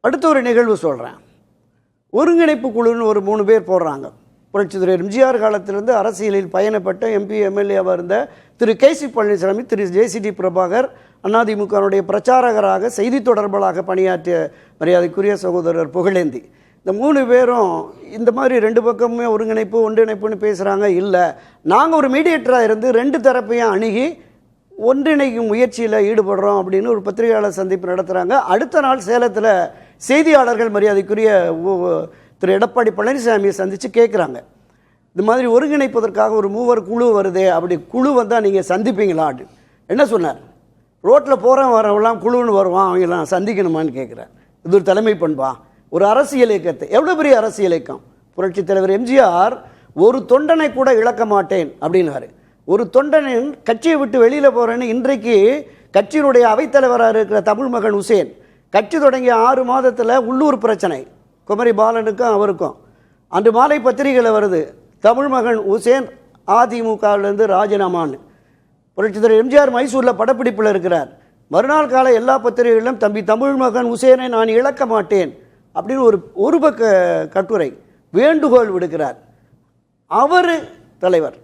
அடுத்த ஒரு நிகழ்வு சொல்கிறேன். ஒருங்கிணைப்பு குழுன்னு ஒரு 3 பேர் போடுறாங்க. புரட்சித் தலைவர் எம்ஜிஆர் காலத்திலிருந்து அரசியலில் பயணப்பட்ட எம்பி எம்எல்ஏவாக இருந்த திரு கேசி பழனிசாமி, திரு ஜேசிடி பிரபாகர், அதிமுகவுடைய பிரச்சாரகராக செய்தி தொடர்பாளராக பணியாற்றிய மரியாதைக்குரிய சகோதரர் புகழேந்தி, இந்த 3 பேரும் இந்த மாதிரி 2 பக்கமுமே ஒருங்கிணைப்பு ஒன்றிணைப்புன்னு பேசுகிறாங்க. இல்லை, நாங்கள் ஒரு மீடியேட்டராக இருந்து 2 தரப்பையும் அணுகி ஒன்றிணைக்கும் முயற்சியில் ஈடுபடுறோம் அப்படின்னு ஒரு பத்திரிகையாளர் சந்திப்பு நடத்துகிறாங்க. அடுத்த நாள் சேலத்தில் செய்தியாளர்கள் மரியாதைக்குரிய திரு எடப்பாடி பழனிசாமியை சந்தித்து கேட்குறாங்க, இந்த மாதிரி ஒருங்கிணைப்பதற்காக ஒரு 3 குழு வருதே, அப்படி குழு வந்தால் நீங்கள் சந்திப்பீங்களா? என்ன சொன்னார்? ரோட்டில் போகிறவன் வரவெல்லாம் குழுன்னு வருவான், அவங்கெல்லாம் சந்திக்கணுமான்னு கேட்குறார். இது ஒரு தலைமை பண்பா? ஒரு அரசியல் இயக்கத்தை, எவ்வளோ பெரிய அரசியல் இயக்கம்! புரட்சித் தலைவர் எம்ஜிஆர் ஒரு தொண்டனை கூட இழக்க மாட்டேன் அப்படின்னாரு. ஒரு தொண்டனின் கட்சியை விட்டு வெளியில் போகிறேன்னு இன்றைக்கு கட்சியினுடைய அவைத்தலைவராக இருக்கிற தமிழ் மகன் உசேன், கட்சி தொடங்கிய 6 மாதத்தில் உள்ளூர் பிரச்சனை, குமரி பாலனுக்கும் அவருக்கும், அன்று மாலை பத்திரிகையில் வருது, தமிழ் மகன் உசேன் அதிமுகவிலேருந்து ராஜினாமான்னு. புரட்சித் தலைவர் எம்ஜிஆர் மைசூரில் படப்பிடிப்பில் இருக்கிறார். மறுநாள் காலை எல்லா பத்திரிகைகளிலும் தம்பி தமிழ் மகன் உசேனை நான் இழக்க மாட்டேன் அப்படின்னு ஒரு பக்க கட்டுரை வேண்டுகோள் விடுக்கிறார். அவர் தலைவர்.